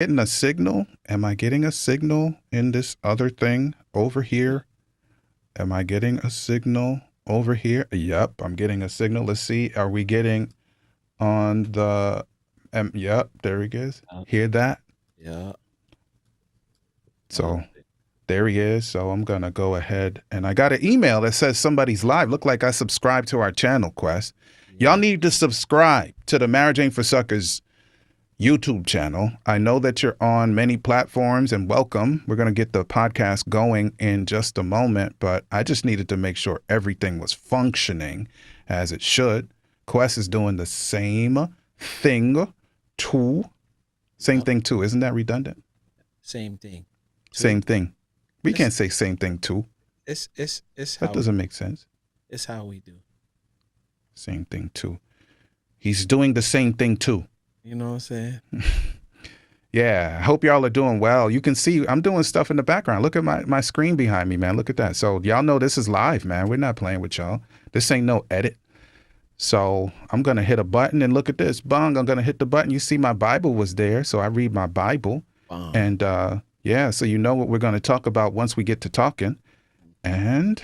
getting a signal? Am I getting a signal in this other thing over here? Am I getting a signal over here? Yep, I'm getting a signal. Let's see. Are we getting on the yep, there he is. Hear that? Yeah. So there he is. So I'm gonna go ahead and I got an email that says somebody's live. Look like I subscribed to our channel, Quest. Y'all need to subscribe to the Marriage Ain't for Suckers YouTube channel. I know that you're on many platforms and welcome. We're going to get the podcast going in just a moment, but I just needed to make sure everything was functioning as it should. Quest is doing the same thing too. Same thing too. Isn't that redundant? Same thing. Same thing. We can't say same thing too. It's how That doesn't make sense. It's how we do. Same thing too. He's doing the same thing too. You know what I'm saying? Yeah, I hope y'all are doing well. You can see I'm doing stuff in the background. Look at my screen behind me, man. Look at that. So y'all know this is live, man. We're not playing with y'all. This ain't no edit. So I'm going to hit a button and look at this. Bung, I'm going to hit the button. You see my Bible was there, so I read my Bible. And yeah, so you know what we're going to talk about once we get to talking. And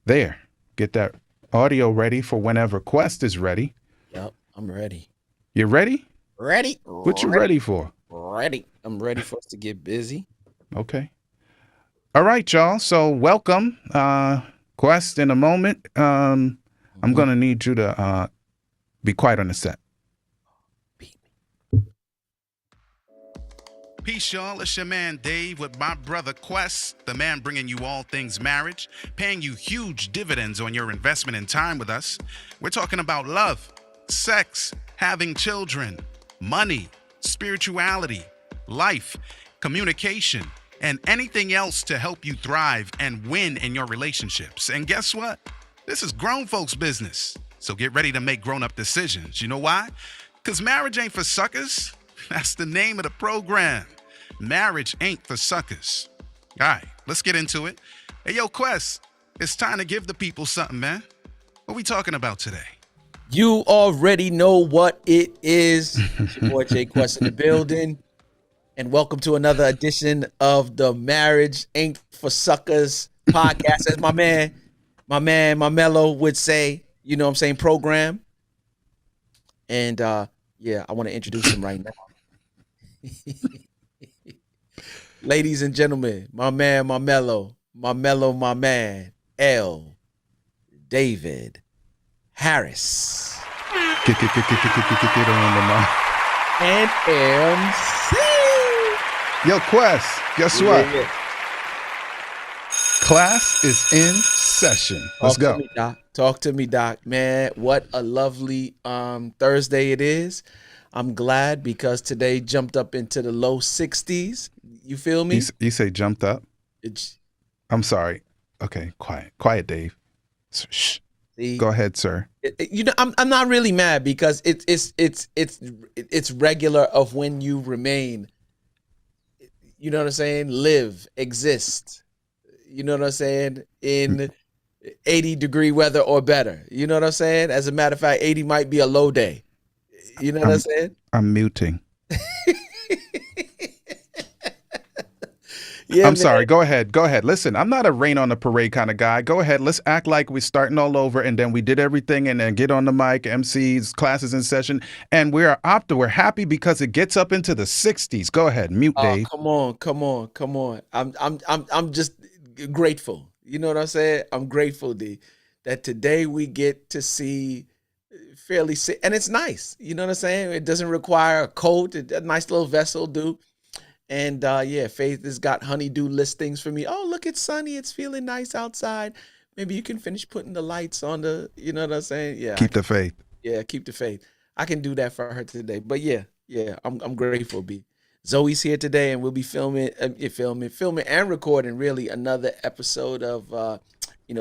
there, get that audio ready for whenever Quest is ready. Yep, I'm ready. You ready? Ready? What you ready for? Ready. I'm ready for us to get busy. Okay. All right, y'all. So welcome. Quest, in a moment, I'm going to need you to be quiet on the set. Peace, y'all. It's your man Dave with my brother Quest, the man bringing you all things marriage, paying you huge dividends on your investment in time with us. We're talking about love, sex, having children, money, spirituality, life, communication, and anything else to help you thrive and win in your relationships. And guess what? This is grown folks' business. So get ready to make grown-up decisions. You know why? Because marriage ain't for suckers. That's the name of the program. Marriage ain't for suckers. All right, let's get into it. Hey, yo, Quest, it's time to give the people something, man. What we talking about today? You already know what it is. It's your boy Jay Quest in the building. And welcome to another edition of the Marriage Ain't for Suckers podcast. As my mellow would say, you know what I'm saying, program. And yeah, I want to introduce him right now. Ladies and gentlemen, my man, my man, L. David Harris. Get on the mic. And MC. Yo, Quest, guess what? Yeah. Class is in session. Let's go. Talk to me, Doc. Man, what a lovely Thursday it is. I'm glad because today jumped up into the low 60s. You feel me? You say jumped up? I'm sorry. Okay, quiet, Dave. Shh. See, go ahead, sir. You know, I'm not really mad because it's regular of when you remain. You know what I'm saying? Live, exist. You know what I'm saying? In 80-degree weather or better. You know what I'm saying? As a matter of fact, 80 might be a low day. You know what I'm saying? I'm muting. Yeah, I'm sorry. Go ahead. Listen, I'm not a rain on the parade kind of guy. Go ahead. Let's act like we're starting all over and then we did everything and then get on the mic, MCs, classes in session. And we're happy because it gets up into the 60s. Go ahead. Mute, Dave. Come on. I'm just grateful. You know what I'm saying? I'm grateful, D, that today we get to see fairly sick, and it's nice. You know what I'm saying? It doesn't require a coat, a nice little vessel, dude. And yeah, Faith has got honeydew listings for me. Oh, look, it's sunny. It's feeling nice outside. Maybe you can finish putting the lights on the, you know what I'm saying? Yeah. Keep the faith. Yeah, keep the faith. I can do that for her today. But yeah, I'm grateful, B. Zoe's here today, and we'll be filming and recording really another episode of,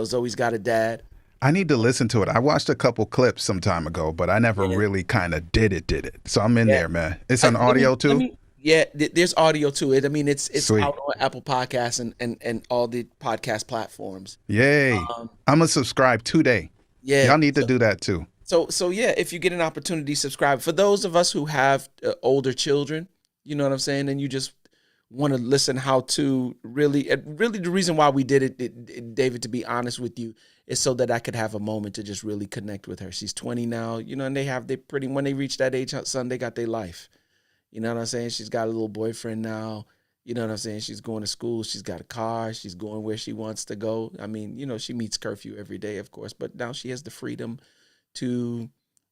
Zoe's Got a Dad. I need to listen to it. I watched a couple clips some time ago, but I never really kind of did it. So I'm in there, man. It's on audio too? Yeah, there's audio to it. I mean, it's Sweet. Out on Apple Podcasts and all the podcast platforms. Yay. I'm going to subscribe today. Yeah. Y'all need to do that too. So yeah, if you get an opportunity, subscribe. For those of us who have older children, You know what I'm saying? And you just want to listen how to really, and really the reason why we did David, to be honest with you, is so that I could have a moment to just really connect with her. She's 20 now, you know, and when they reach that age, son, they got their life. You know what I'm saying? She's got a little boyfriend now. You know what I'm saying? She's going to school. She's got a car. She's going where she wants to go. I mean, you know, she meets curfew every day, of course, but now she has the freedom to,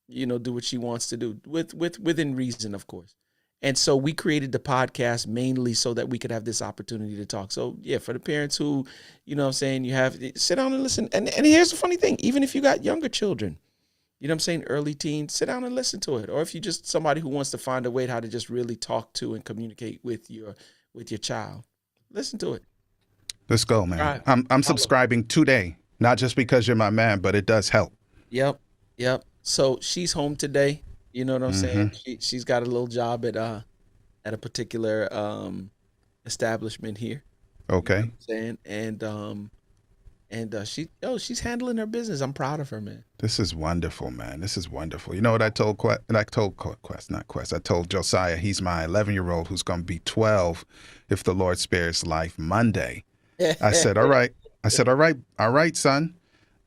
you know, do what she wants to do within reason, of course. And so we created the podcast mainly so that we could have this opportunity to talk. So yeah, for the parents who, you know what I'm saying, you have sit down and listen. And here's the funny thing, even if you got younger children, you know what I'm saying, early teens, sit down and listen to it. Or if you're just somebody who wants to find a way how to just really talk to and communicate with your child, listen to it. Let's go, man. Right. I'm subscribing today, not just because you're my man, but it does help. Yep. So she's home today. You know what I'm saying? She's got a little job at a particular establishment here. Okay. You know what I'm saying? She's handling her business. I'm proud of her, man. This is wonderful, man. This is wonderful. You know what I told Quest? I told Quest, not Quest. I told Josiah, he's my 11-year-old who's going to be 12 if the Lord spares life Monday. I said, all right. All right, son.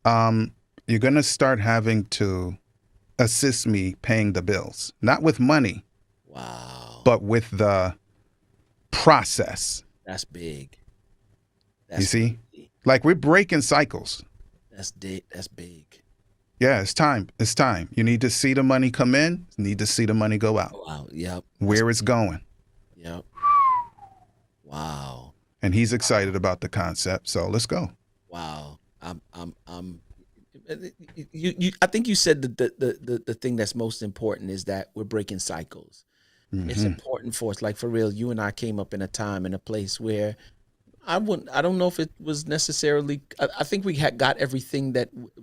You're going to start having to assist me paying the bills, not with money. Wow. But with the process. That's big. You see? Big. Like we're breaking cycles. That's big. Yeah, it's time. You need to see the money come in. You need to see the money go out. Wow. Yep. Where it's going. Yep. Wow. And he's excited about the concept. So let's go. Wow. I think you said the thing that's most important is that we're breaking cycles. It's important for us. Like for real, you and I came up in a time and a place where I don't know if it was necessarily, I think we had got everything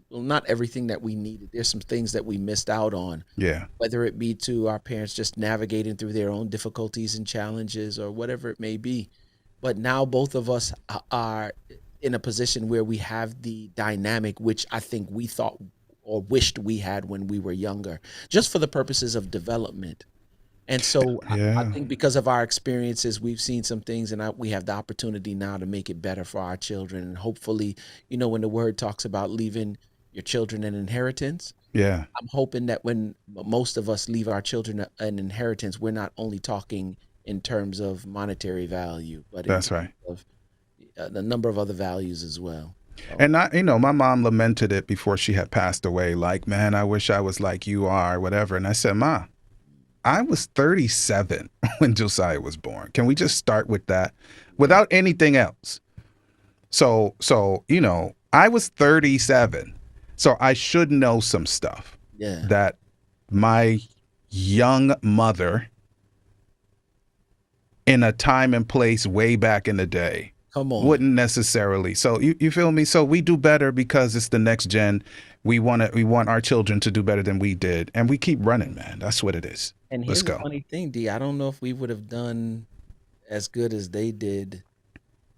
not everything that we needed. There's some things that we missed out on. Yeah. Whether it be to our parents just navigating through their own difficulties and challenges or whatever it may be. But now both of us are in a position where we have the dynamic, which I think we thought or wished we had when we were younger, just for the purposes of development. And so I think because of our experiences, we've seen some things, and we have the opportunity now to make it better for our children. And hopefully, you know, when the word talks about leaving your children an inheritance, I'm hoping that when most of us leave our children an inheritance, we're not only talking in terms of monetary value, but that's right, of the number of other values as well. So. And my mom lamented it before she had passed away. Like, man, I wish I was like you are, whatever. And I said, Ma, I was 37 when Josiah was born. Can we just start with that without anything else? So, you know, I was 37. So I should know some stuff that my young mother in a time and place way back in the day wouldn't necessarily. So you feel me? So we do better because it's the next gen. We want our children to do better than we did. And we keep running, man. That's what it is. And here's the funny thing, D. I don't know if we would have done as good as they did.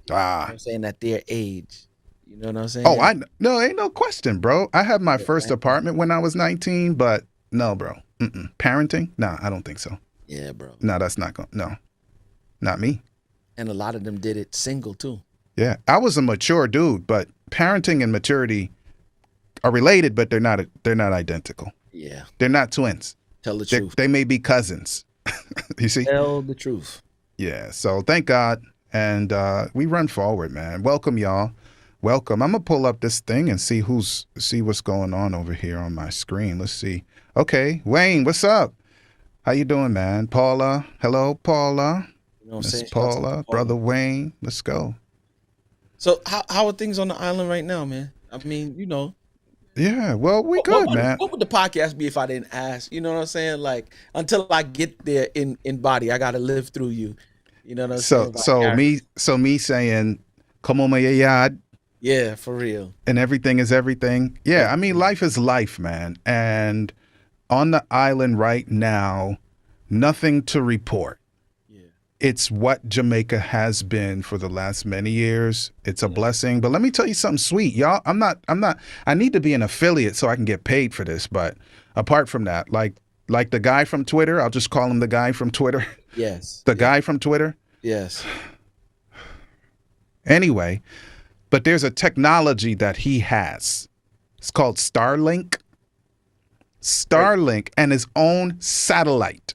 You know what I'm saying, at their age. You know what I'm saying? Oh, no, ain't no question, bro. I had my first apartment when I was 19, but no, bro. Parenting? Nah, I don't think so. Yeah, bro. No, that's not going. No, not me. And a lot of them did it single too. Yeah, I was a mature dude, but parenting and maturity are related, but they're not identical. Yeah, they're not twins. Tell the truth. They may be cousins. You see? Tell the truth. Yeah. So thank God, and we run forward, man. Welcome, y'all. Welcome. I'm gonna pull up this thing and see what's going on over here on my screen. Let's see. Okay, Wayne, what's up? How you doing, man? Paula, hello, Paula. You know what I'm saying? Paula, brother Wayne, let's go. So how are things on the island right now, man? I mean, you know. Yeah, well, we good, man. What would the podcast be if I didn't ask? You know what I'm saying? Like, until I get there in body, I gotta live through you. You know what I'm saying? So me saying, come on, my yard. Yeah, for real. And everything is everything. Yeah, I mean, life is life, man. And on the island right now, nothing to report. It's what Jamaica has been for the last many years. It's a blessing. But let me tell you something sweet, y'all. I need to be an affiliate so I can get paid for this. But apart from that, like, like the guy from Twitter. I'll just call him the guy from Twitter. Yes. The guy from Twitter. Yes. Anyway, but there's a technology that he has. It's called Starlink. Starlink and his own satellite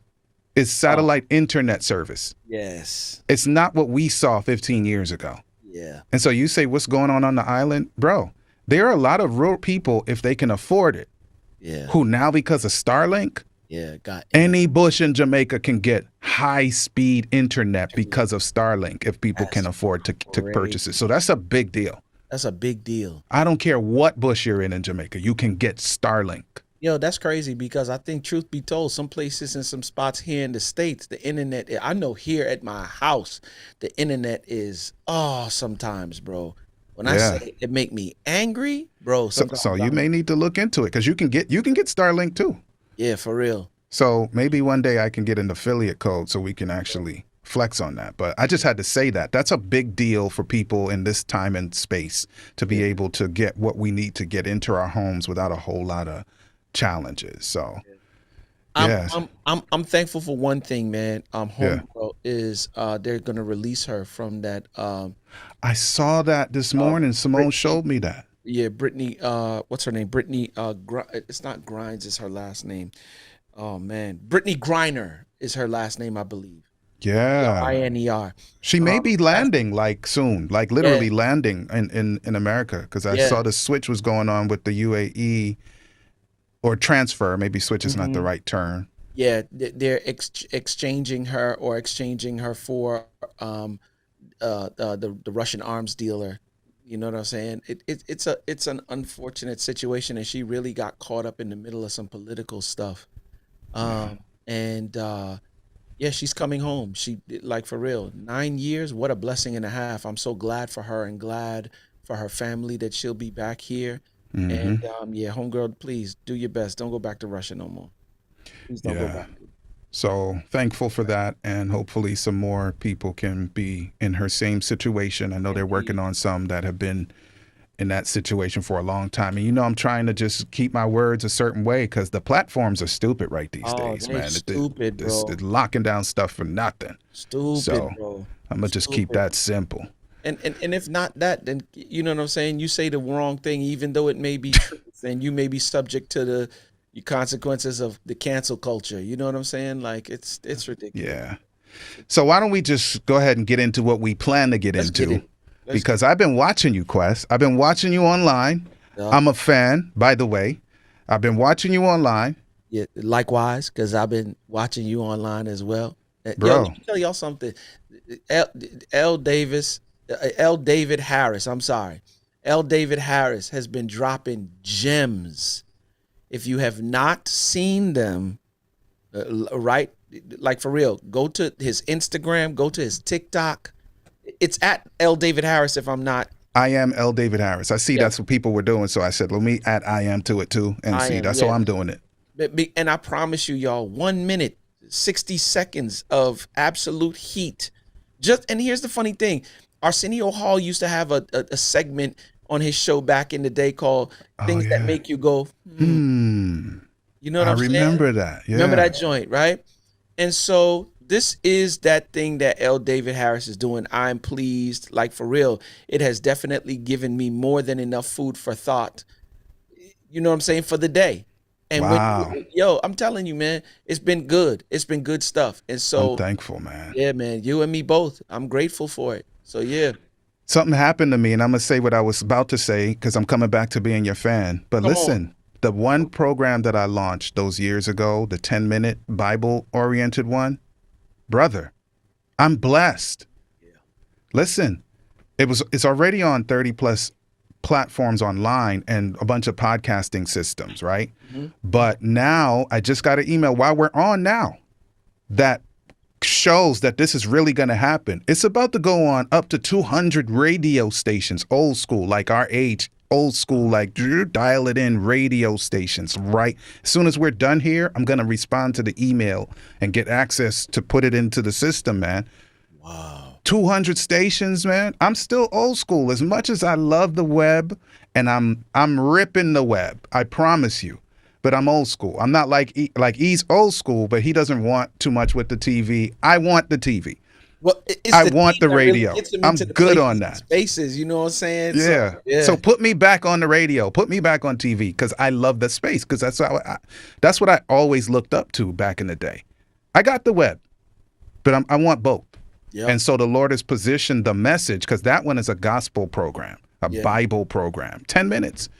is satellite internet service. Yes. It's not what we saw 15 years ago. Yeah. And so you say, what's going on the island? Bro, there are a lot of rural people, if they can afford it, Yeah. who now, because of Starlink, Yeah. Got any bush in Jamaica can get high-speed internet because of Starlink if people can afford to purchase it. So that's a big deal. That's a big deal. I don't care what bush you're in Jamaica. You can get Starlink. Yo, that's crazy because I think, truth be told, some places and some spots here in the States, the internet, I know here at my house, the internet is, sometimes, bro. When I say it make me angry, bro. So you may need to look into it because you can get Starlink too. Yeah, for real. So maybe one day I can get an affiliate code so we can actually flex on that. But I just had to say that. That's a big deal for people in this time and space to be able to get what we need to get into our homes without a whole lot of challenges. So I'm thankful for one thing, man. Homegirl is they're gonna release her from that. I saw that this morning. Simone showed me that. Yeah, Brittany. What's her name? Brittany. It's not Grimes. It's her last name. Oh man, Brittany Griner is her last name, I believe. Yeah. INER. She may be landing like soon, like literally landing in America, because I saw the switch was going on with the UAE. Or transfer, maybe switch is not the right term. Yeah, they're exchanging her for the Russian arms dealer. You know what I'm saying? It's an unfortunate situation, and she really got caught up in the middle of some political stuff. She's coming home. She, like, for real, 9 years. What a blessing and a half. I'm so glad for her and glad for her family that she'll be back here. And homegirl, please do your best. Don't go back to Russia no more. Please don't go back. So thankful for that, and hopefully some more people can be in her same situation. I know they're working on some that have been in that situation for a long time. And I'm trying to just keep my words a certain way because the platforms are stupid these days, man. Stupid, bro. They're locking down stuff for nothing. Stupid, bro. I'm gonna just keep that simple. And if not that, then you know what I'm saying? You say the wrong thing, even though it may be truth, and you may be subject to the consequences of the cancel culture. You know what I'm saying? Like, it's ridiculous. Yeah. So why don't we just go ahead and get into what we plan to get into? Because I've been watching you, Quest. I've been watching you online. I'm a fan, by the way. I've been watching you online. Yeah, likewise, because I've been watching you online as well. Bro. Yo, let me tell y'all something. L. David Harris, I'm sorry. L. David Harris has been dropping gems. If you have not seen them, right, like for real, go to his Instagram, go to his TikTok. It's at L. David Harris if I'm not. I am L. David Harris. I see that's what people were doing, so I said, let me add I am to it too and see. That's how I'm doing it. And I promise you, y'all, 1 minute, 60 seconds of absolute heat. And here's the funny thing. Arsenio Hall used to have a segment on his show back in the day called Things That Make You Go, You know what I'm saying? I remember that. Yeah. Remember that joint, right? And so this is that thing that L. David Harris is doing. I'm pleased. Like, for real, it has definitely given me more than enough food for thought, you know what I'm saying, for the day. And wow. I'm telling you, man, it's been good. It's been good stuff. And so I'm thankful, man. Yeah, man, you and me both. I'm grateful for it. So, yeah. Something happened to me, and I'm going to say what I was about to say because I'm coming back to being your fan. But listen, the one program that I launched those years ago, the 10-minute Bible-oriented one, brother, I'm blessed. Yeah. Listen, it's already on 30-plus platforms online and a bunch of podcasting systems, right? Mm-hmm. But now I just got an email while we're on now that shows that this is really going to happen. It's about to go on up to 200 radio stations, old school, like our age, old school, like dial it in radio stations, right? As soon as we're done here, I'm going to respond to the email and get access to put it into the system, man. Wow. 200 stations, man. I'm still old school. As much as I love the web and I'm ripping the web, I promise you. but I'm old school. I'm not like like he's old school, but he doesn't want too much with the TV. I want the TV. Well, it's I the want team the that really radio. gets them I'm into the good places on and that. spaces. You know what I'm saying? Yeah. So yeah, So put me back on the radio. Put me back on TV because I love the space because that's what I always looked up to back in the day. I got the web, but I want both. yeah, And so the Lord has positioned the message because that one is a gospel program, a yeah. Bible program, 10 minutes.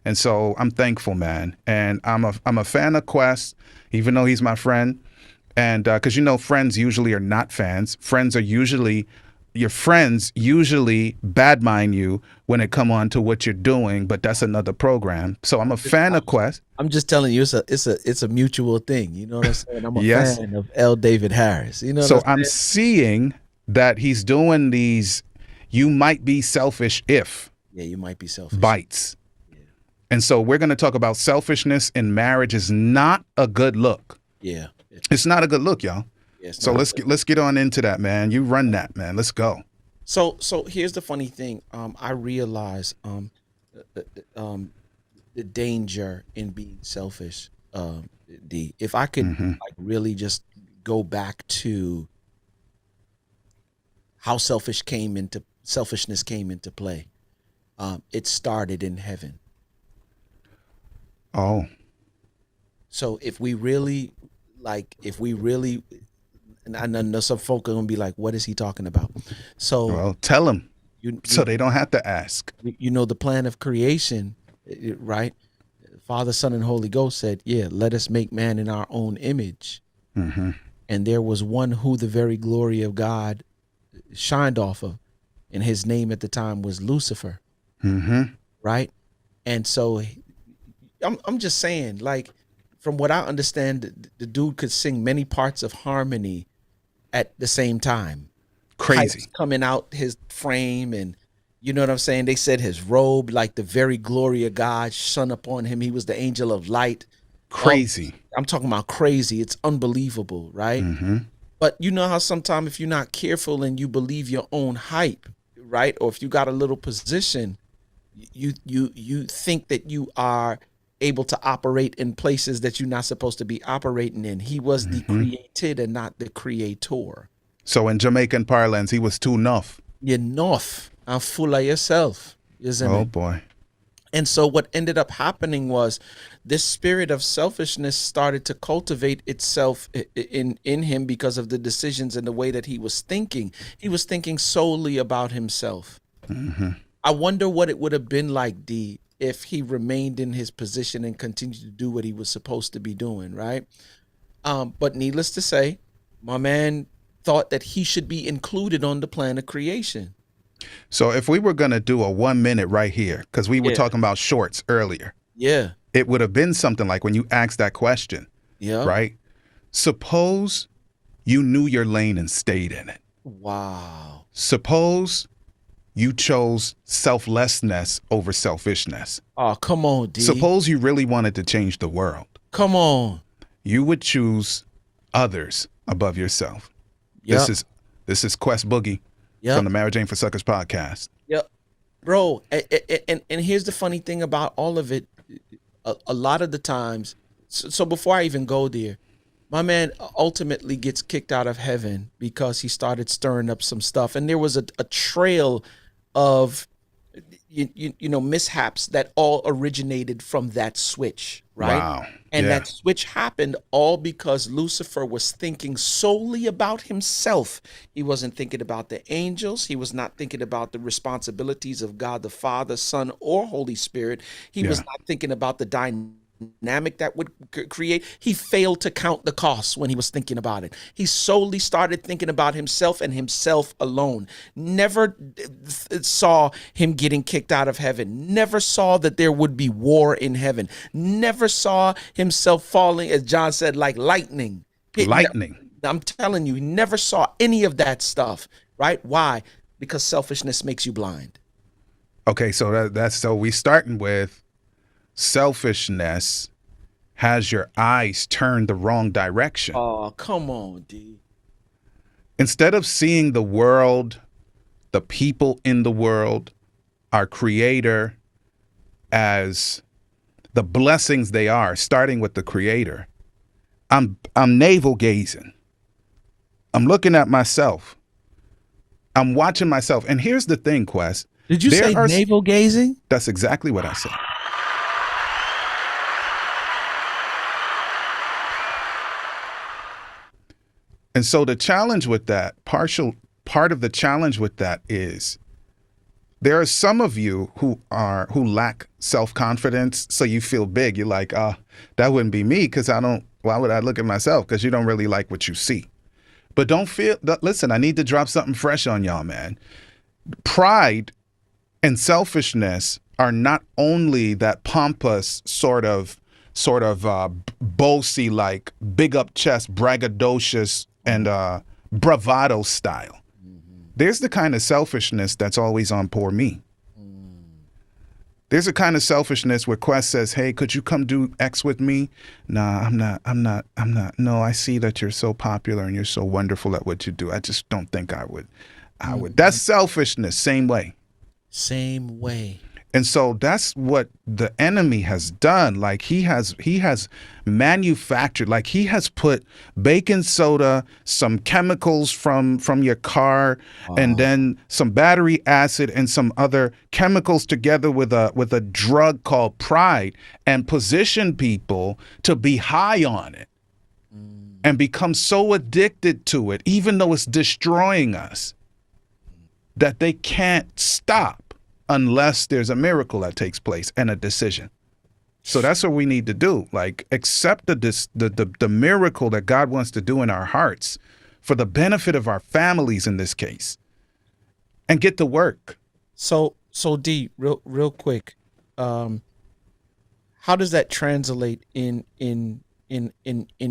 And so I'm thankful, man. And I'm a fan of Quest, even though he's my friend. And because friends usually are not fans. Your friends usually badmine you when it come on to what you're doing, but that's another program. So I'm a fan of Quest. I'm just telling you, it's a mutual thing. You know what I'm saying? I'm a Yes. fan of L. David Harris. You know what So I'm I'm saying? seeing that he's doing these "you might be selfish if" Yeah, you might be selfish. bites. Yeah, And so we're going to talk about selfishness in marriage is not a good look. yeah, It's not a good look, y'all. it's So not let's get on into that, man. You run that, man. Let's go. So here's the funny thing. I realize the, the danger in being selfish. D. If I could like really just go back to how selfishness came into play. It started in heaven. Oh, So if we really, and I know some folk are gonna be like, "What is he talking about?" So well, tell them you so they don't have to ask. you know the plan of creation, right? Father, Son, and Holy Ghost said, "Yeah, let us make man in our own image." Mm-hmm. And there was one who the very glory of God shined off of, and his name at the time was Lucifer, Mm-hmm. right? And so I'm just saying, like, from what I understand, the dude could sing many parts of harmony at the same time. Crazy. Pipes coming out his frame, and you know what I'm saying? They said his robe, like the very glory of God, shone upon him. He was the angel of light. Crazy. I'm talking about crazy. It's unbelievable, right? Mm-hmm. But you know how sometimes if you're not careful and you believe your own hype, right? Or if you got a little position, you think that you are able to operate in places that you're not supposed to be operating in. He was the created and not the creator. So in Jamaican parlance, he was too nuff. You're north and full of yourself, isn't Oh it? boy. And so what ended up happening was this spirit of selfishness started to cultivate itself in him because of the decisions and the way that he was thinking. He was thinking solely about himself. I wonder what it would have been like, D, if he remained in his position and continued to do what he was supposed to be doing, right? But needless to say, my man thought that he should be included on the plan of creation. So if we were going to do a 1 minute right here, because we were Yeah. talking about shorts earlier, Yeah. it would have been something like when you asked that question, Yeah. right? Suppose you knew your lane and stayed in it. Wow. Suppose you chose selflessness over selfishness. Oh, come on, D. Suppose you really wanted to change the world. Come on. You would choose others above yourself. Yep. This is Quest Boogie Yep. from the Marriage Ain't for Suckers podcast. Yep. Bro, and here's the funny thing about all of it. A lot of the times, so before I even go there, my man ultimately gets kicked out of heaven because he started stirring up some stuff. And there was a trail of, you know, mishaps that all originated from that switch, right? Wow. And Yeah. that switch happened all because Lucifer was thinking solely about himself. He wasn't thinking about the angels. He was not thinking about the responsibilities of God the Father, Son, or Holy Spirit. He was Yeah. not thinking about the dynamic that would create. He failed to count the costs when he was thinking about it. He solely started thinking about himself and himself alone. Never saw him getting kicked out of heaven. Never saw that there would be war in heaven. Never saw himself falling, as John said, like lightning. Lightning. I'm telling you, he never saw any of that stuff, right? Why? Because selfishness makes you blind. Okay, so that's so we starting with selfishness has your eyes turned the wrong direction. Oh, come on, D. Instead of seeing the world, the people in the world, our creator as the blessings they are, starting with the Creator, I'm navel gazing. I'm looking at myself. I'm watching myself. And here's the thing, Quest. Did you say navel gazing? That's exactly what I said. And so the challenge with that, part of the challenge with that is there are some of you who lack self-confidence. So you feel big. You're like, that wouldn't be me because why would I look at myself? Because you don't really like what you see. But listen, I need to drop something fresh on y'all, man. Pride and selfishness are not only that pompous sort of bossy, like big up chest, braggadocious and bravado style. There's the kind of selfishness that's always on poor me. There's a kind of selfishness where Quest says, hey, could you come do X with me? Nah, I'm not. No, I see that you're so popular and you're so wonderful at what you do. I just don't think I would. That's selfishness, same way. Same way. And so that's what the enemy has done. Like he has manufactured, like he has put baking soda, some chemicals from your car, and then some battery acid and some other chemicals together with a drug called pride, and position people to be high on it and become so addicted to it, even though it's destroying us, that they can't stop unless there's a miracle that takes place and a decision. So that's what we need to do. Like, accept the miracle that God wants to do in our hearts for the benefit of our families in this case, and get to work. So D, real quick, how does that translate in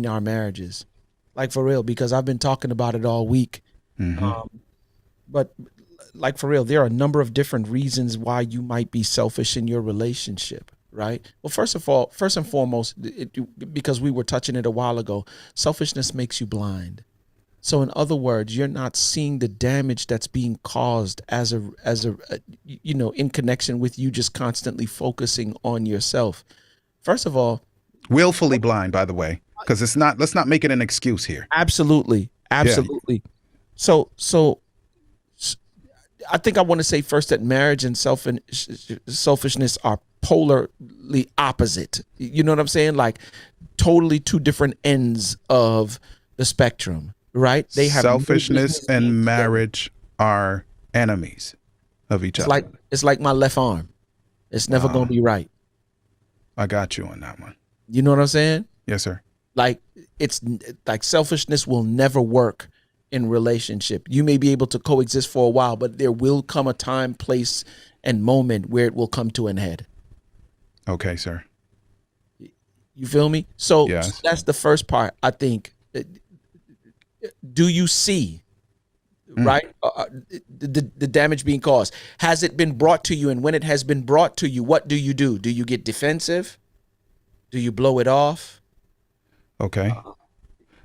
our marriages? Like, for real, because I've been talking about it all week. But like, for real, there are a number of different reasons why you might be selfish in your relationship, right? Well, first and foremost, because we were touching it a while ago, selfishness makes you blind. So in other words, you're not seeing the damage that's being caused as a in connection with you just constantly focusing on yourself. First of all, willfully blind, by the way, because let's not make it an excuse here. Absolutely. Yeah. So I think I want to say first that marriage and selfishness are polarly opposite. You know what I'm saying? Like, totally two different ends of the spectrum, right? They have selfishness and marriage are enemies of each other. It's like my left arm. It's never going to be right. I got you on that one. You know what I'm saying? Yes, sir. Like, it's like selfishness will never work in relationship. You may be able to coexist for a while, but there will come a time, place, and moment where it will come to an head. Okay, sir. You feel me? So yes. That's the first part, I think. Do you see, right, the damage being caused? Has it been brought to you? And when it has been brought to you, what do? Do you get defensive? Do you blow it off? Okay.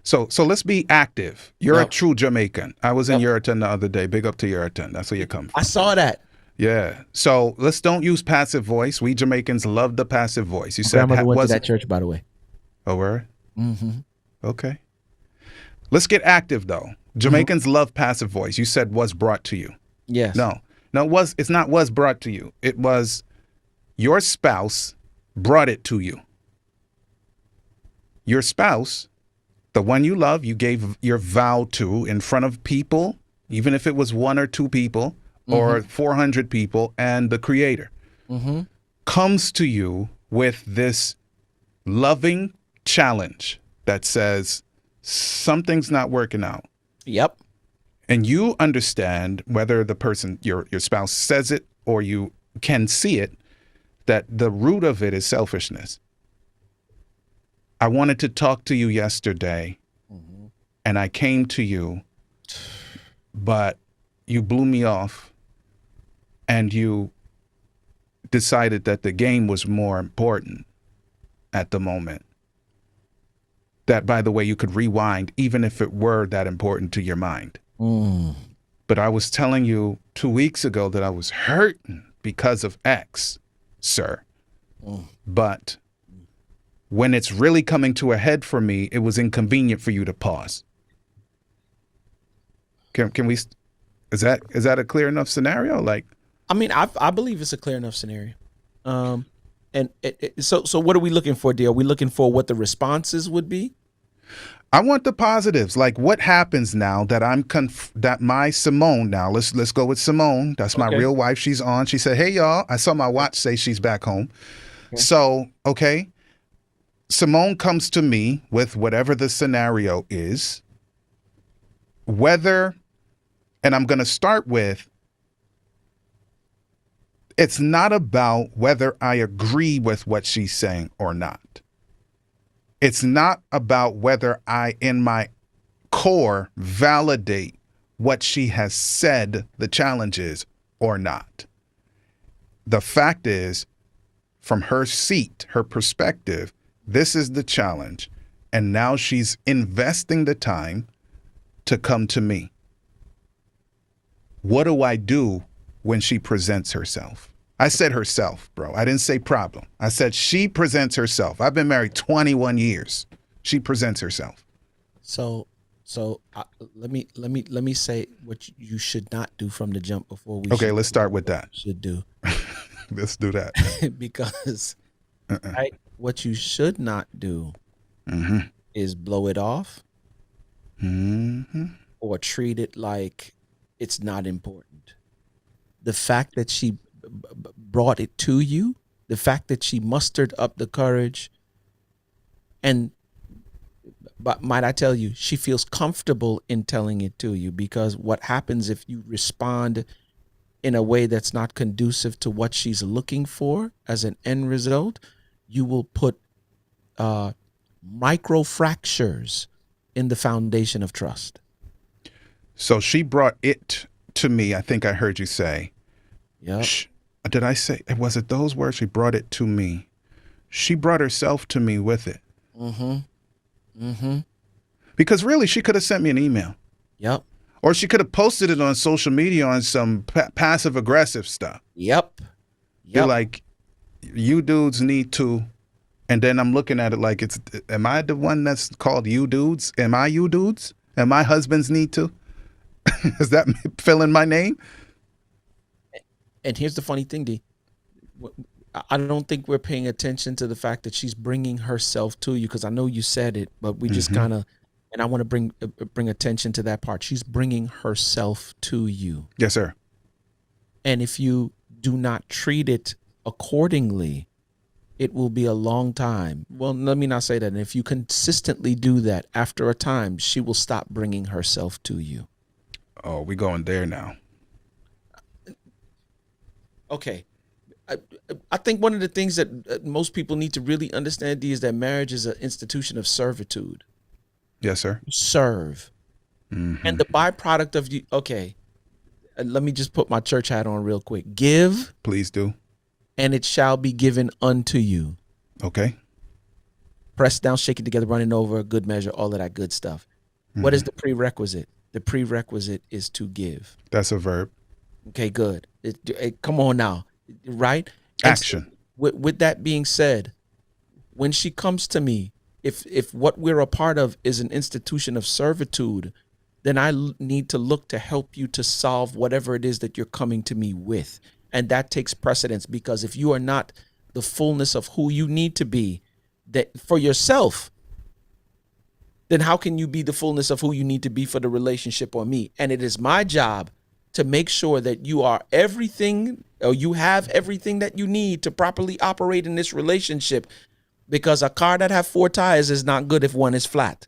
So let's be active. You're a true Jamaican. I was in Yuriton the other day. Big up to Yuriton. That's where you come from. I saw that. Yeah. So let's don't use passive voice. We Jamaicans love the passive voice. You said grandmother went to that church, by the way. Oh, where? Mm-hmm. Okay. Let's get active though. Jamaicans love passive voice. You said was brought to you. Yes. No, it's not was brought to you. It was your spouse brought it to you. Your spouse, the one you love, you gave your vow to in front of people, even if it was one or two people or 400 people, and the Creator comes to you with this loving challenge that says something's not working out. Yep. And you understand, whether the person, your spouse, says it or you can see it, that the root of it is selfishness. I wanted to talk to you yesterday, and I came to you, but you blew me off, and you decided that the game was more important at the moment. That, by the way, you could rewind, even if it were that important to your mind. But I was telling you 2 weeks ago that I was hurting because of X, sir. But when it's really coming to a head for me, it was inconvenient for you to pause. Can we, is that a clear enough scenario? Like, I mean, I believe it's a clear enough scenario. And so what are we looking for, dear? Are we looking for what the responses would be? I want the positives. Like, what happens now that that my Simone now, let's go with Simone. That's my real wife. She's on. She said, "Hey y'all, I saw my watch say she's back home." Okay. So, okay. Simone comes to me with whatever the scenario is. And I'm going to start with, it's not about whether I agree with what she's saying or not. It's not about whether I, in my core, validate what she has said the challenge is or not. The fact is, from her seat, her perspective, this is the challenge. And now she's investing the time to come to me. What do I do when she presents herself? I said herself, bro. I didn't say problem. I said she presents herself. I've been married 21 years. She presents herself. So let me say what you should not do from the jump before we. Okay, let's start with that. Should do. Let's do that. Because right, what you should not do is blow it off or treat it like it's not important. The fact that she brought it to you, the fact that she mustered up the courage, but might I tell you, she feels comfortable in telling it to you, because what happens if you respond in a way that's not conducive to what she's looking for as an end result, you will put micro fractures in the foundation of trust. So she brought it to me. I think I heard you say. Yeah. Did I say, was it those words? She brought it to me. She brought herself to me with it. Because really, she could have sent me an email. Yep. Or she could have posted it on social media on some passive aggressive stuff. Yep. You're like, you dudes need to. And then I'm looking at it like, am I the one that's called you dudes? Am I you dudes? Am my husbands need to? Is that fill in my name? And here's the funny thing, D. I don't think we're paying attention to the fact that she's bringing herself to you, because I know you said it, but we just kind of, and I want to bring attention to that part. She's bringing herself to you. Yes, sir. And if you do not treat it accordingly, it will be a long time. Well, let me not say that. And if you consistently do that, after a time, she will stop bringing herself to you. Oh, we going there now. Okay. I think one of the things that most people need to really understand, D, is that marriage is an institution of servitude. Yes, sir. Serve. And the byproduct of you, okay, let me just put my church hat on real quick. Give. Please do. And it shall be given unto you. Okay. Press down, shake it together, running over, good measure, all of that good stuff. What is the prerequisite? The prerequisite is to give. That's a verb. Okay, good. Come on now, right? Action. So, with that being said, when she comes to me, if what we're a part of is an institution of servitude, then I need to look to help you to solve whatever it is that you're coming to me with. And that takes precedence, because if you are not the fullness of who you need to be that for yourself, then how can you be the fullness of who you need to be for the relationship or me? And it is my job to make sure that you are everything, or you have everything that you need to properly operate in this relationship, because a car that have 4 tires is not good if one is flat.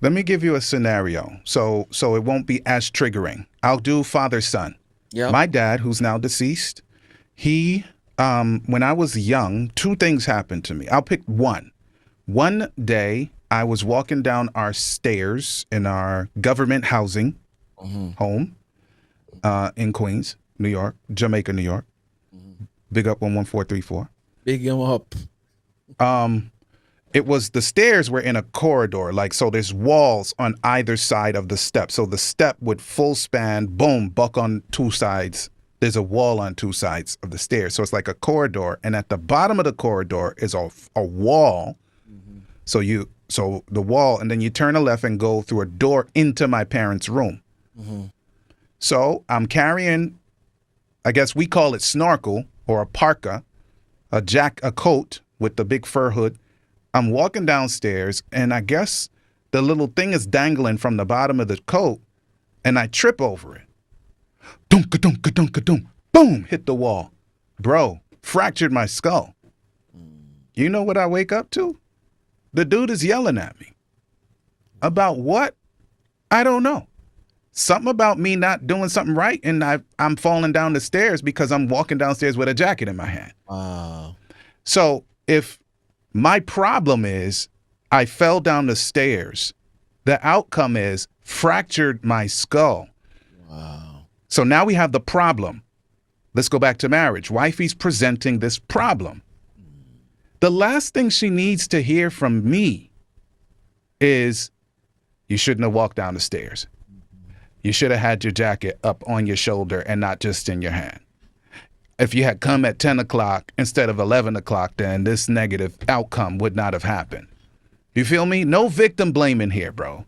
Let me give you a scenario so it won't be as triggering. I'll do father-son. Yep. My dad, who's now deceased, he, when I was young, 2 things happened to me. I'll pick one. One day, I was walking down our stairs in our government housing home in Queens, New York, Jamaica, New York. Big up 11434. Big him up. It was, the stairs were in a corridor, like, so there's walls on either side of the step. So the step would full span, boom, buck on 2 sides. There's a wall on 2 sides of the stairs. So it's like a corridor. And at the bottom of the corridor is a wall So the wall, and then you turn a left and go through a door into my parents' room. Mm-hmm. So I'm carrying, I guess we call it snorkel or a parka, a coat with the big fur hood. I'm walking downstairs, and I guess the little thing is dangling from the bottom of the coat, and I trip over it. Dunka dunka dunka dunk. Boom! Hit the wall. Bro, fractured my skull. You know what I wake up to? The dude is yelling at me. About what? I don't know. Something about me not doing something right, and I'm falling down the stairs because I'm walking downstairs with a jacket in my hand. Wow. So if my problem is I fell down the stairs, the outcome is fractured my skull. Wow. So now we have the problem. Let's go back to marriage. Wifey's presenting this problem. The last thing she needs to hear from me is, you shouldn't have walked down the stairs. You should have had your jacket up on your shoulder and not just in your hand. If you had come at 10 o'clock instead of 11 o'clock, then this negative outcome would not have happened. You feel me? No victim blaming here, bro.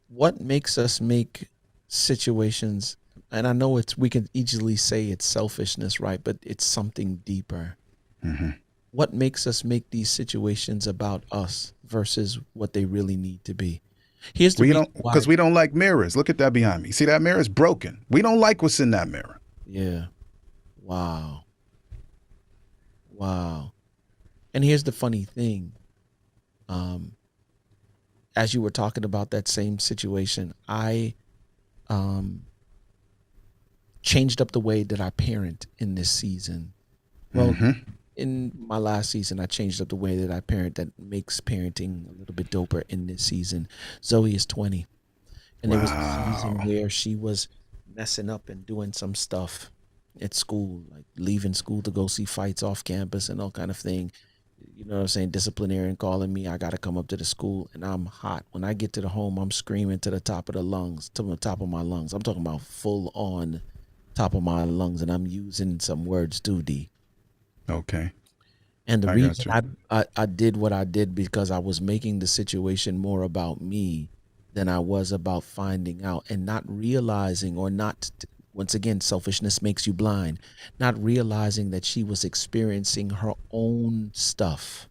What makes us make situations, and I know we can easily say it's selfishness, right? But it's something deeper. Mm-hmm. What makes us make these situations about us versus what they really need to be? Here's the reason why. Because we don't like mirrors. Look at that behind me. See, that mirror is broken. We don't like what's in that mirror. Yeah. Wow. Wow. And here's the funny thing. As you were talking about that same situation, I changed up the way that I parent in this season. Well, in my last season, I changed up the way that I parent that makes parenting a little bit doper in this season. Zoe is 20. And there was a season where she was messing up and doing some stuff at school, like leaving school to go see fights off campus and all kind of thing. You know what I'm saying? Disciplinarian calling me. I got to come up to the school, and I'm hot. When I get to the home, I'm screaming to the top of the lungs, to the top of my lungs. I'm talking about full on top of my lungs, and I'm using some words too, D. Okay. And the reason I did what I did because I was making the situation more about me than I was about finding out and not realizing, or not, once again, selfishness makes you blind, not realizing that she was experiencing her own stuff.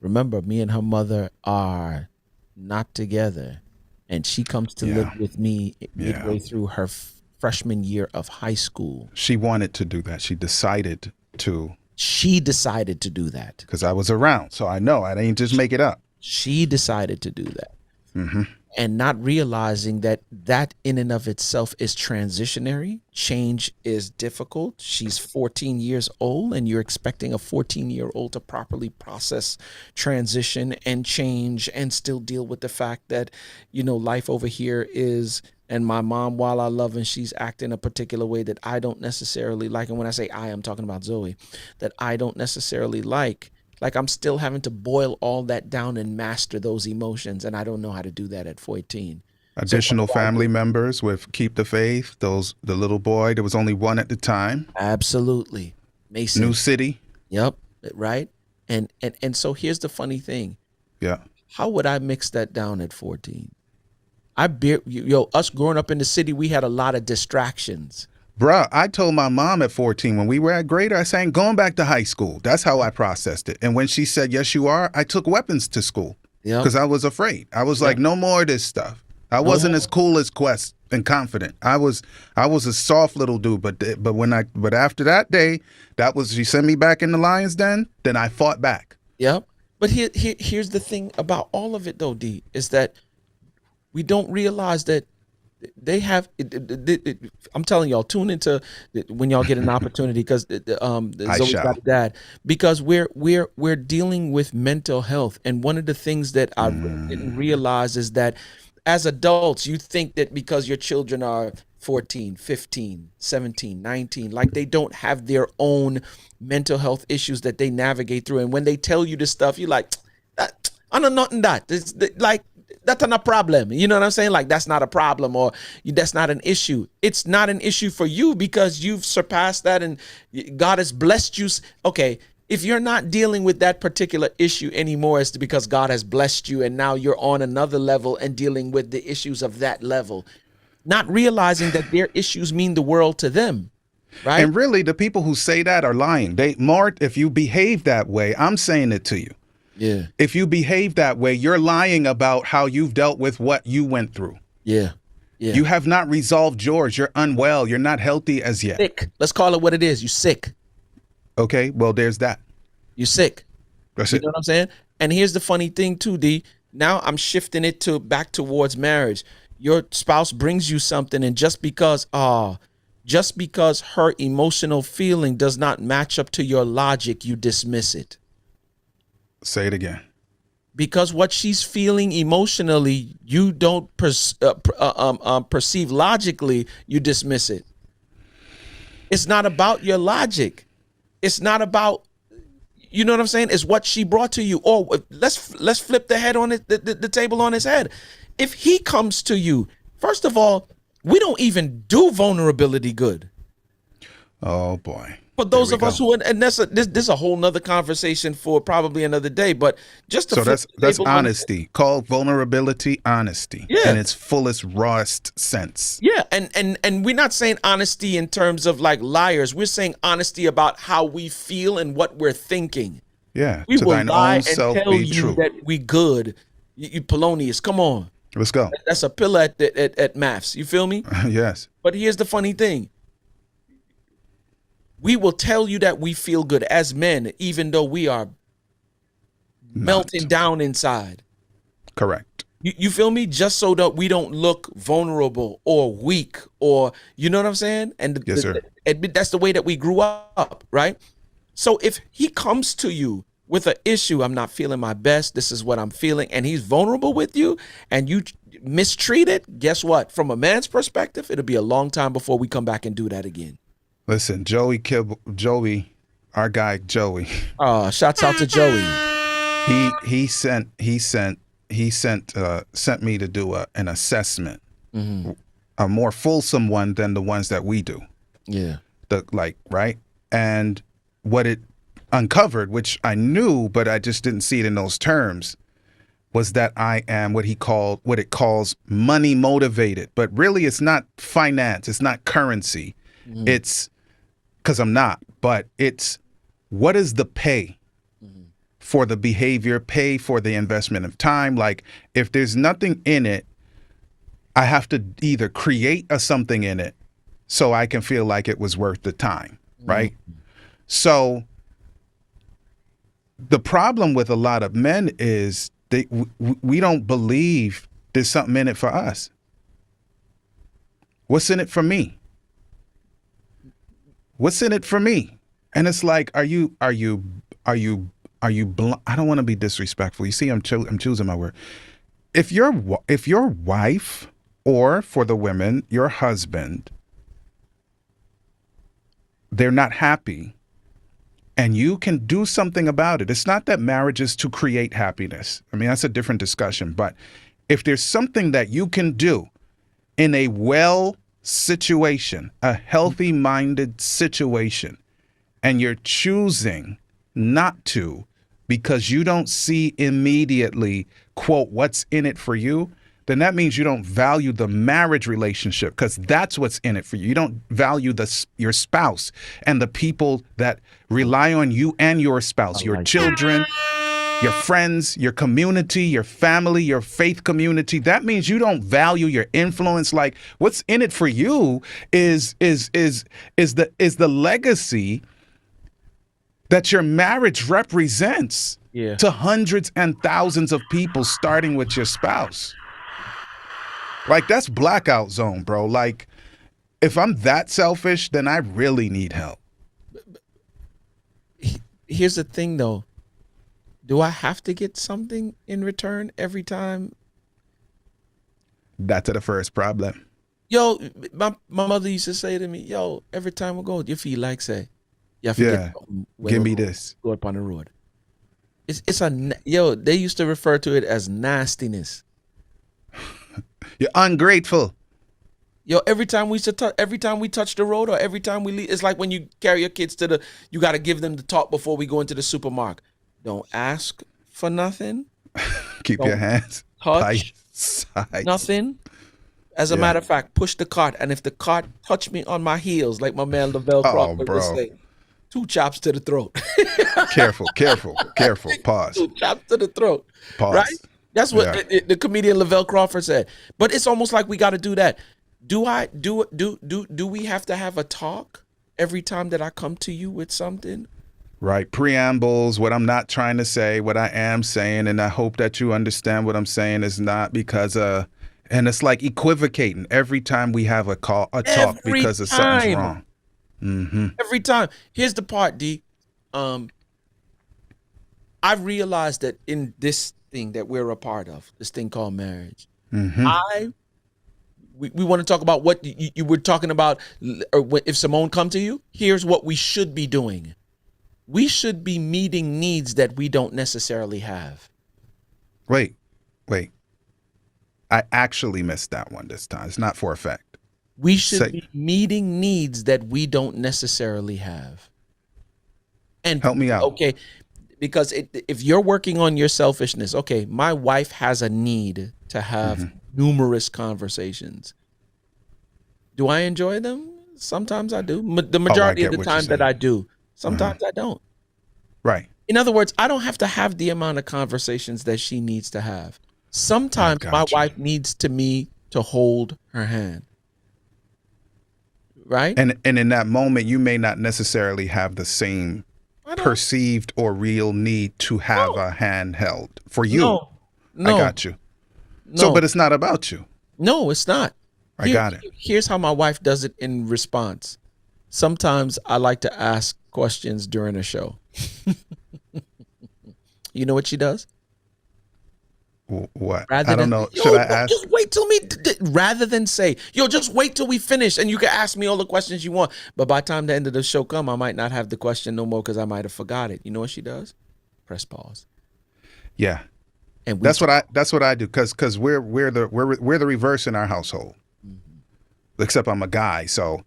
Remember, me and her mother are not together, and she comes to live with me midway through her freshman year of high school. She wanted to do that. She decided to do that. Because I was around, so I know. I didn't just make it up. She decided to do that. Mm-hmm. And not realizing that in and of itself is transitionary. Change is difficult. She's 14 years old, and you're expecting a 14-year-old to properly process transition and change and still deal with the fact that, life over here is, and my mom, while I love, and she's acting a particular way that I don't necessarily like. And when I say I'm talking about Zoe, that I don't necessarily like. Like, I'm still having to boil all that down and master those emotions, and I don't know how to do that at 14. Additional family members with Keep the Faith, the little boy, there was only one at the time. Absolutely. Mason. New City. Yep, right? And so here's the funny thing. Yeah. How would I mix that down at 14? Us growing up in the city, we had a lot of distractions. Bruh, I told my mom at 14 when we were at Grader, I sang going back to high school. That's how I processed it. And when she said, yes, you are, I took weapons to school because I was afraid. I was like, no more of this stuff. I wasn't as cool as Quest and confident. I was a soft little dude. But after that day, she sent me back in the lion's den. Then I fought back. Yep. But here's the thing about all of it, though, D, is that we don't realize that they have. I'm telling y'all, tune into when y'all get an opportunity, because Zoe's got dad. Because we're dealing with mental health, and one of the things that I didn't realize is that as adults, you think that because your children are 14, 15, 17, 19, like they don't have their own mental health issues that they navigate through, and when they tell you this stuff, you're like, I know nothing that. It's like, that's not a problem. You know what I'm saying? Like, that's not a problem, or that's not an issue. It's not an issue for you because you've surpassed that and God has blessed you. Okay, If you're not dealing with that particular issue anymore, it's because God has blessed you and now you're on another level and dealing with the issues of that level, not realizing that their issues mean the world to them, right? And really, the people who say that are lying. Mart, if you behave that way, I'm saying it to you. Yeah. If you behave that way, you're lying about how you've dealt with what you went through. Yeah. Yeah. You have not resolved yours. You're unwell. You're not healthy as yet. Sick. Let's call it what it is. You sick. Okay, well, there's that. You sick. That's You it. know what I'm saying? And here's the funny thing too, D. Now I'm shifting it to back towards marriage. Your spouse brings you something, and just because her emotional feeling does not match up to your logic, you dismiss it. Say it again. Because what she's feeling emotionally, you don't perceive logically, you dismiss it. It's not about your logic. It's not about, you know what I'm saying? It's what she brought to you. Or let's flip the head on it, the table on his head. If he comes to you, first of all, we don't even do vulnerability good. Oh boy. For those of us who, and this is a whole nother conversation for probably another day, but just to So flip the that's table on- honesty. Call vulnerability honesty Yeah. in its fullest, rawest sense. Yeah, and we're not saying honesty in terms of like liars. We're saying honesty about how we feel and what we're thinking. Yeah. We To will thine lie own and self tell be you true. that we good. You Polonius, come on. Let's go. That's a pillar at maths. You feel me? Yes. But here's the funny thing. We will tell you that we feel good as men, even though we are melting down inside. Correct. You feel me? Just so that we don't look vulnerable or weak, or you know what I'm saying? And Yes, sir. That's the way that we grew up, right? So if he comes to you with an issue, I'm not feeling my best, this is what I'm feeling, and he's vulnerable with you, and you mistreat it, guess what? From a man's perspective, it'll be a long time before we come back and do that again. Listen, Joey, our guy Joey. Shouts out to Joey. He sent me to do an assessment, a more fulsome one than the ones that we do. Yeah. Right? And what it uncovered, which I knew, but I just didn't see it in those terms, was that I am what it calls money motivated. But really, it's not finance. It's not currency. It's because I'm not, but it's what is the pay for the behavior, pay for the investment of time. Like if there's nothing in it, I have to either create something in it so I can feel like it was worth the time, right? So the problem with a lot of men is we don't believe there's something in it for us. What's in it for me? What's in it for me? And it's like, are you I don't want to be disrespectful. You see, I'm choosing my word. If your wife, or for the women, your husband, they're not happy, and you can do something about it. It's not that marriage is to create happiness. I mean, that's a different discussion. But if there's something that you can do in a situation, a healthy-minded situation, and you're choosing not to because you don't see immediately, quote, what's in it for you, then that means you don't value the marriage relationship, because that's what's in it for you. You don't value your spouse and the people that rely on you and your spouse, your children, your friends, your community, your family, your faith community. That means you don't value your influence. Like what's in it for you is the legacy that your marriage represents to hundreds and thousands of people, starting with your spouse. Like that's blackout zone, bro. Like if I'm that selfish, then I really need help. Here's the thing though. Do I have to get something in return every time? That's the first problem. Yo, my mother used to say to me, yo, every time we go, you feel like say, give me this. Go up on the road. They used to refer to it as nastiness. You're ungrateful. Yo, every time we touch the road or every time we leave, it's like when you carry your kids you got to give them the talk before we go into the supermarket. Don't ask for nothing. Keep your Don't hands by your touch sides. nothing. As a Yeah. matter of fact, push the cart, and if the cart touch me on my heels, like my man Lavelle Oh, Crawford would bro. say, 2 chops to the throat. Careful. Pause. 2 chops to the throat. Pause. Right? That's what Yeah. the comedian Lavelle Crawford said. But it's almost like we got to do that. Do we have to have a talk every time that I come to you with something? Right. Preambles, what I'm not trying to say, what I am saying, and I hope that you understand what I'm saying is not because and it's like equivocating every time we have a talk Every because of something's time. wrong. Mm-hmm. Every time. Here's the part, D. I realized that in this thing that we're a part of, this thing called marriage, Mm-hmm. we want to talk about what you were talking about. Or if Simone come to you, here's what we should be doing. We should be meeting needs that we don't necessarily have. Wait. I actually missed that one this time. It's not for a fact. We should Say- be meeting needs that we don't necessarily have. And Help me out. Okay, because if you're working on your selfishness, okay, my wife has a need to have numerous conversations. Do I enjoy them? Sometimes I do. The majority get of the what you're time that saying. I do. Sometimes I don't. Right. In other words, I don't have to have the amount of conversations that she needs to have. Sometimes my got you. wife needs me to hold her hand. Right? And in that moment, you may not necessarily have the same I don't- perceived or real need to have No. a hand held for you. No. I got you. So, but it's not about you. No, it's not. I got it. Here's how my wife does it in response. Sometimes I like to ask questions during a show. You know what she does? What? Rather I don't than, know. "Yo, Should I ask? Just wait till me. Rather than say, yo, just wait till we finish and you can ask me all the questions you want. But by the time the end of the show come, I might not have the question no more because I might have forgot it. You know what she does? Press pause. Yeah. And That's what I do because we're the reverse in our household. Except I'm a guy, so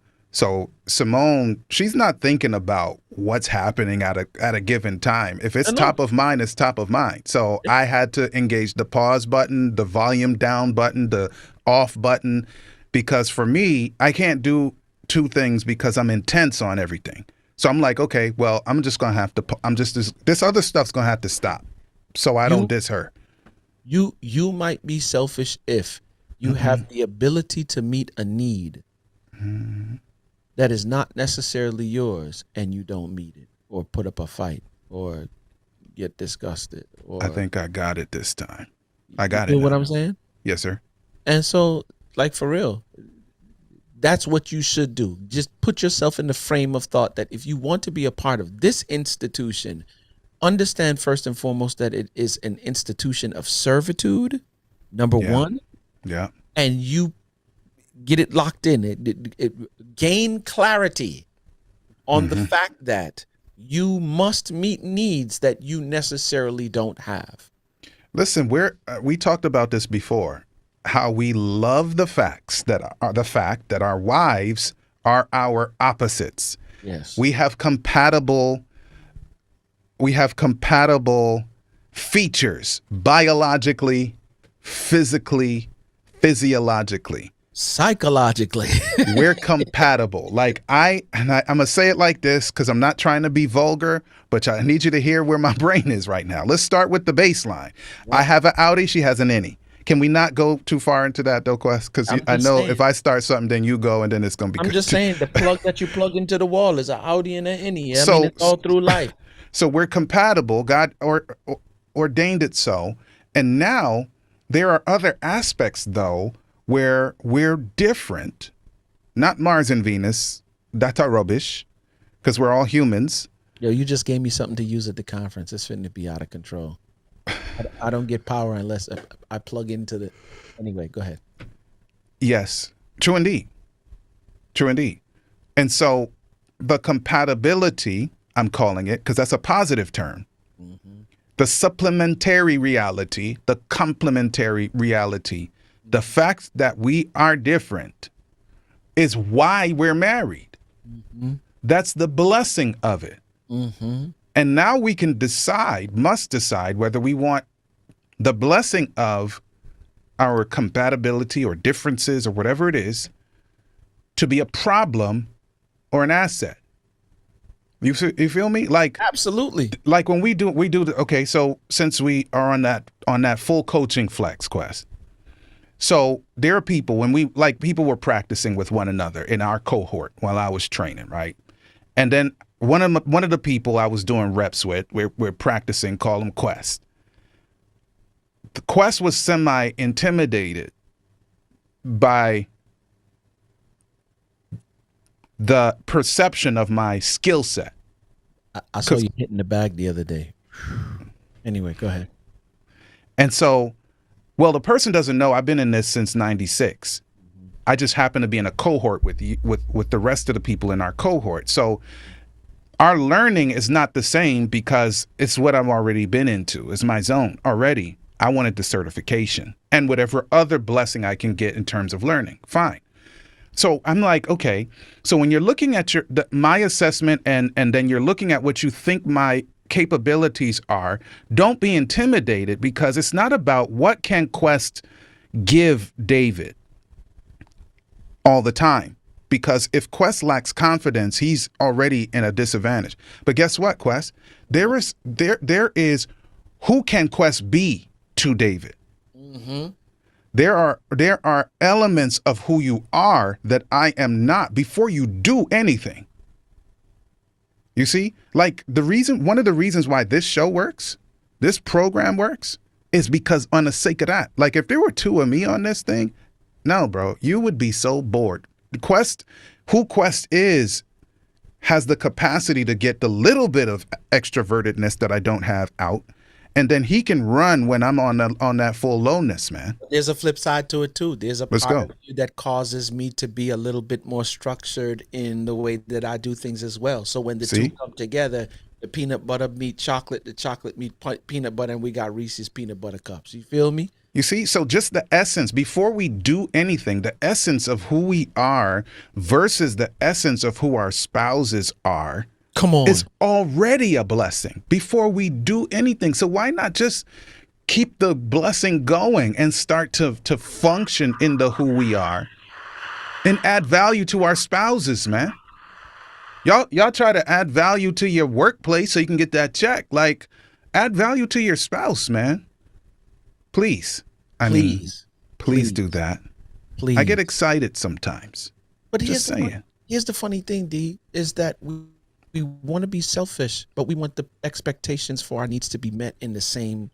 Simone, she's not thinking about what's happening at a given time. If it's top of mind, it's top of mind. So I had to engage the pause button, the volume down button, the off button, because for me, I can't do two things because I'm intense on everything. So I'm like, okay, well, I'm just gonna have to. This other stuff's gonna have to stop, so I don't diss her. You might be selfish if you have the ability to meet a need that is not necessarily yours and you don't meet it or put up a fight or get disgusted. Or, I think I got it this time. I got you it. know what now. I'm saying? Yes, sir. And so, like, for real, that's what you should do. Just put yourself in the frame of thought that if you want to be a part of this institution, understand first and foremost that it is an institution of servitude, number one. Yeah. And you get it locked in. It gain clarity on the fact that you must meet needs that you necessarily don't have. Listen, we talked about this before. How we love the fact that our wives are our opposites. Yes. We have compatible features biologically, physically, physiologically. Psychologically. We're compatible. Like I'm gonna say it like this because I'm not trying to be vulgar, but I need you to hear where my brain is right now. Let's start with the baseline. I have an Audi, she has an innie. Can we not go too far into that though, Quest? Because I know saying. if I start something, then you go, and then it's gonna be. I'm just saying the plug that you plug into the wall is an Audi and an innie. I mean, it's all through life. So we're compatible. God ordained it so, and now there are other aspects though where we're different. Not Mars and Venus. That's our rubbish, because we're all humans. Yo, you just gave me something to use at the conference. It's fitting to be out of control. I don't get power unless I plug into the. Anyway, go ahead. Yes, true indeed. True indeed. And so the compatibility, I'm calling it, because that's a positive term. The supplementary reality, the complementary reality, the fact that we are different is why we're married. Mm-hmm. That's the blessing of it. Mm-hmm. And now we can must decide whether we want the blessing of our compatibility or differences or whatever it is to be a problem or an asset. You feel me? Absolutely. Like when okay, so since we are on that full coaching flex quest. So there are people people were practicing with one another in our cohort while I was training, right? And then one of the people I was doing reps with, we're practicing, call him Quest. The Quest was semi-intimidated by the perception of my skill set. I saw you hitting the bag the other day. Anyway, go ahead. And so, well, the person doesn't know I've been in this since '96. I just happen to be in a cohort with the rest of the people in our cohort. So our learning is not the same because it's what I've already been into. It's my zone already. I wanted the certification and whatever other blessing I can get in terms of learning. Fine. So I'm like, okay, so when you're looking at my assessment and then you're looking at what you think my capabilities are, don't be intimidated because it's not about what can Quest give David all the time. Because if Quest lacks confidence, he's already in a disadvantage. But guess what, Quest? There is who can Quest be to David? Mm-hmm. There are elements of who you are that I am not before you do anything. You see, like one of the reasons why this show works, this program works, is because on the sake of that. Like if there were two of me on this thing, no, bro, you would be so bored. Who Quest is, has the capacity to get the little bit of extrovertedness that I don't have out. And then he can run when I'm on that full lowness, man. There's a flip side to it too. There's a Let's part go. of you that causes me to be a little bit more structured in the way that I do things as well. So when the See? two come together, the peanut butter meet chocolate, the chocolate meet peanut butter, and we got Reese's peanut butter cups. You feel me? You see, so just the essence, before we do anything, the essence of who we are versus the essence of who our spouses are, come on, is already a blessing before we do anything. So why not just keep the blessing going and start to function in the who we are and add value to our spouses, man? Y'all try to add value to your workplace so you can get that check. Like, add value to your spouse, man. Please. Please do that. Please. I get excited sometimes. But Just saying. Here's the funny thing, D, is that we want to be selfish, but we want the expectations for our needs to be met in the same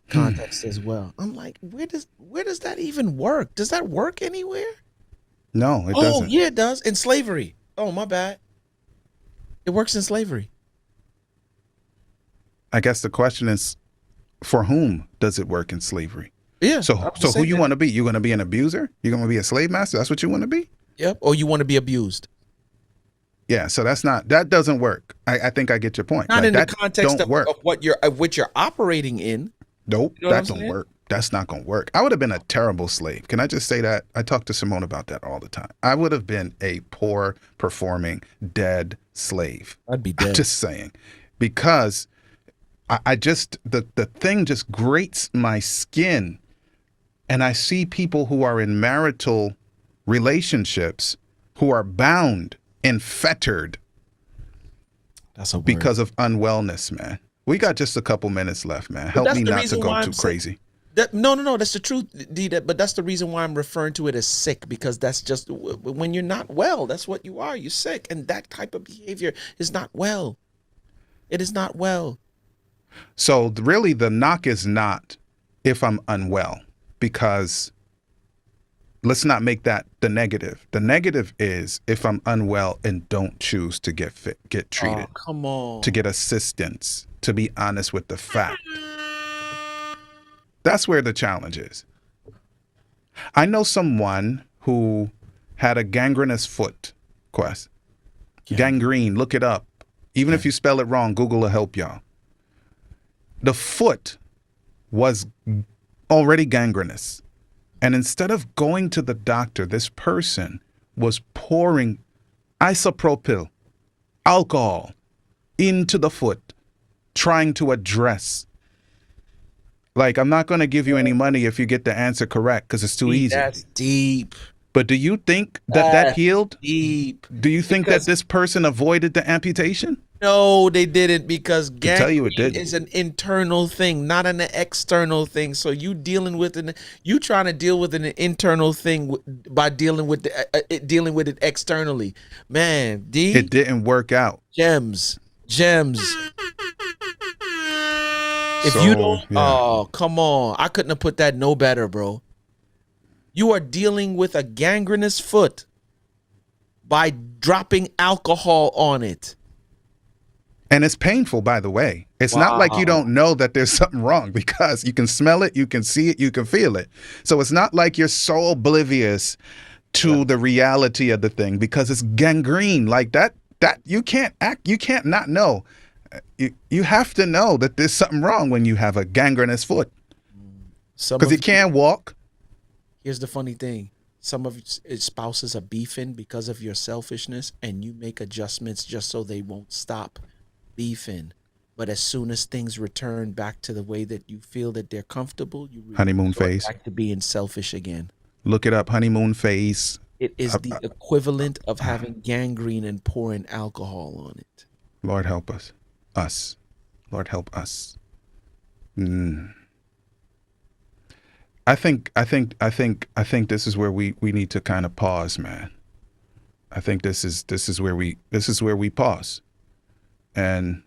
context as well. I'm like, where does that even work? Does that work anywhere? No, it doesn't. Oh, yeah, it does. In slavery. Oh, my bad. It works in slavery. I guess the question is, for whom does it work in slavery? Yeah. So who you want to be? You going to be an abuser? You going to be a slave master? That's what you want to be? Yep. Or you want to be abused? Yeah. So that doesn't work. I think I get your point. Not like, in the context of what you're operating in. Nope. You know that don't work. That's not going to work. I would have been a terrible slave. Can I just say that? I talk to Simone about that all the time. I would have been a poor performing dead slave. I'd be dead. I'm just saying, because the thing just grates my skin, and I see people who are in marital relationships who are bound and fettered because of unwellness, man. We got just a couple minutes left, man. Help me not to go too crazy. No, that's the truth, D. But that's the reason why I'm referring to it as sick, because that's just when you're not well. That's what you are. You're sick, and that type of behavior is not well. It is not well. So really, the knock is not if I'm unwell, because let's not make that the negative. The negative is if I'm unwell and don't choose to get treated. Oh, come on. To get assistance, to be honest with the fact. That's where the challenge is. I know someone who had a gangrenous foot, Quest. Yeah. Gangrene, look it up. Even if you spell it wrong, Google will help y'all. The foot was already gangrenous. And instead of going to the doctor, this person was pouring isopropyl alcohol into the foot, trying to address. Like, I'm not going to give you any money if you get the answer correct because it's too easy. That's deep. But do you think that healed? Deep. Do you think that this person avoided the amputation? No, they didn't, because tell you it gangrene didn't. is an internal thing, not an external thing. So you trying to deal with an internal thing by dealing with it externally, man. It didn't work out. Gems. If So, you don't, yeah. oh, come on. I couldn't have put that no better, bro. You are dealing with a gangrenous foot by dropping alcohol on it. And it's painful, by the way. It's not like you don't know that there's something wrong, because you can smell it, you can see it, you can feel it. So it's not like you're so oblivious to the reality of the thing, because it's gangrene like that you can't not know. You have to know that there's something wrong when you have a gangrenous foot, because you can't walk. Here's the funny thing. Some of your spouses are beefing because of your selfishness, and you make adjustments just so they won't stop beefing. But as soon as things return back to the way that you feel that they're comfortable, you honeymoon resort phase, back to being selfish again. Look it up, honeymoon phase. It is the equivalent of having gangrene and pouring alcohol on it. Lord help us. Lord help us. I think this is where we need to kind of pause, man. I think this is where we pause and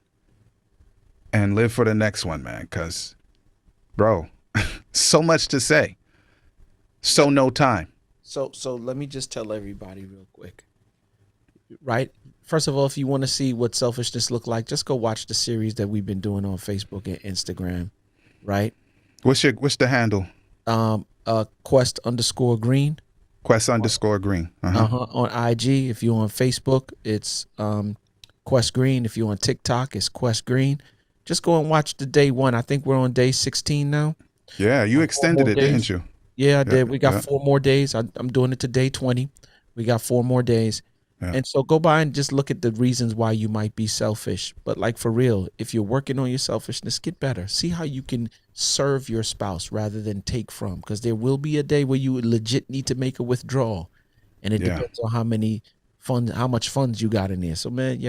live for the next one, man, cuz bro, so much to say. So no time. So let me just tell everybody real quick. Right? First of all, if you want to see what selfishness look like, just go watch the series that we've been doing on Facebook and Instagram, right? What's the handle? Quest_green. Quest_green. On IG. If you're on Facebook, it's Quest Green. If you're on TikTok, it's Quest Green. Just go and watch the day one. I think we're on day 16 now. Yeah, you extended it, didn't you? Yeah, I did. We got 4 more days. I'm doing it to day 20. We got 4 more days. Yeah. And so go by and just look at the reasons why you might be selfish. But like, for real, if you're working on your selfishness, get better. See how you can serve your spouse rather than take from. Because there will be a day where you legit need to make a withdrawal. And it depends on how much funds you got in there. So, man,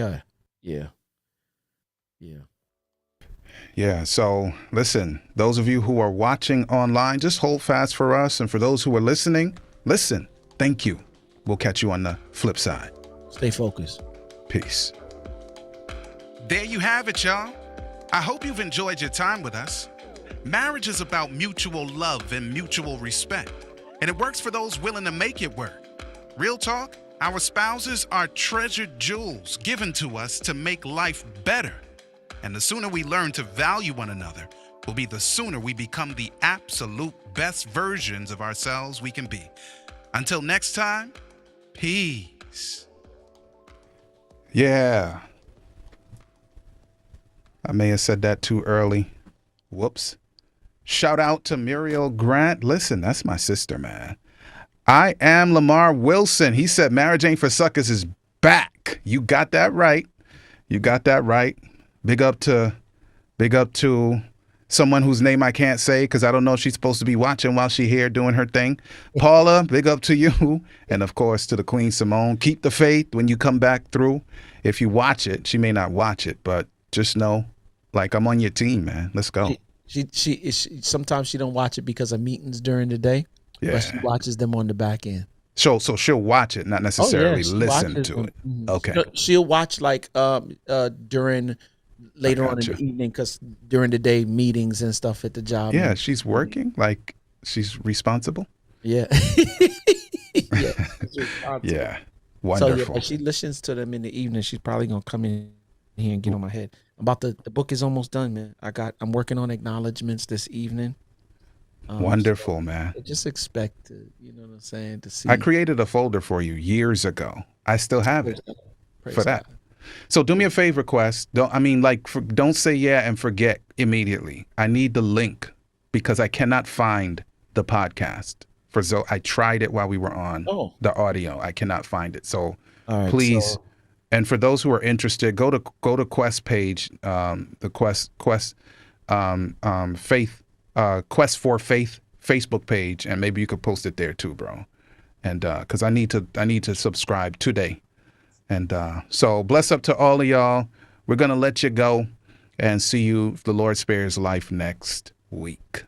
Yeah, so listen, those of you who are watching online, just hold fast for us. And for those who are listening, listen. Thank you. We'll catch you on the flip side. Stay focused. Peace. There you have it, y'all. I hope you've enjoyed your time with us. Marriage is about mutual love and mutual respect, and it works for those willing to make it work. Real talk, our spouses are treasured jewels given to us to make life better. And the sooner we learn to value one another will be the sooner we become the absolute best versions of ourselves we can be. Until next time, peace. Yeah. I may have said that too early. Whoops. Shout out to Muriel Grant. Listen, that's my sister, man. I am Lamar Wilson. He said Marriage Ain't for Suckers is back. You got that right. Big up to someone whose name I can't say because I don't know if she's supposed to be watching while she's here doing her thing. Paula, big up to you. And of course to the Queen Simone. Keep the faith when you come back through. If you watch it, she may not watch it, but just know, like, I'm on your team, man. Let's go. She sometimes she don't watch it because of meetings during the day. Yeah. But she watches them on the back end. So she'll watch it, not necessarily listen to it. Okay. She'll watch like during later on in the evening, because during the day meetings and stuff at the job. Yeah, she's working, like she's responsible. Yeah. Yeah. Wonderful. So if she listens to them in the evening, she's probably gonna come in here and get on my head. The book is almost done, man. I'm working on acknowledgments this evening. Wonderful, so man. Just expect to, you know what I'm saying, to see. I created a folder for you years ago. I still have it for that. So do me a favor, Quest. Don't say yeah and forget immediately. I need the link because I cannot find the podcast. I tried it while we were on Oh, the audio. I cannot find it. So all right. please, So, and for those who are interested, go to Quest page, the Quest Faith Quest for Faith Facebook page, and maybe you could post it there too, bro. And because I need to subscribe today. And so bless up to all of y'all. We're gonna let you go and see you, if the Lord spares life, next week.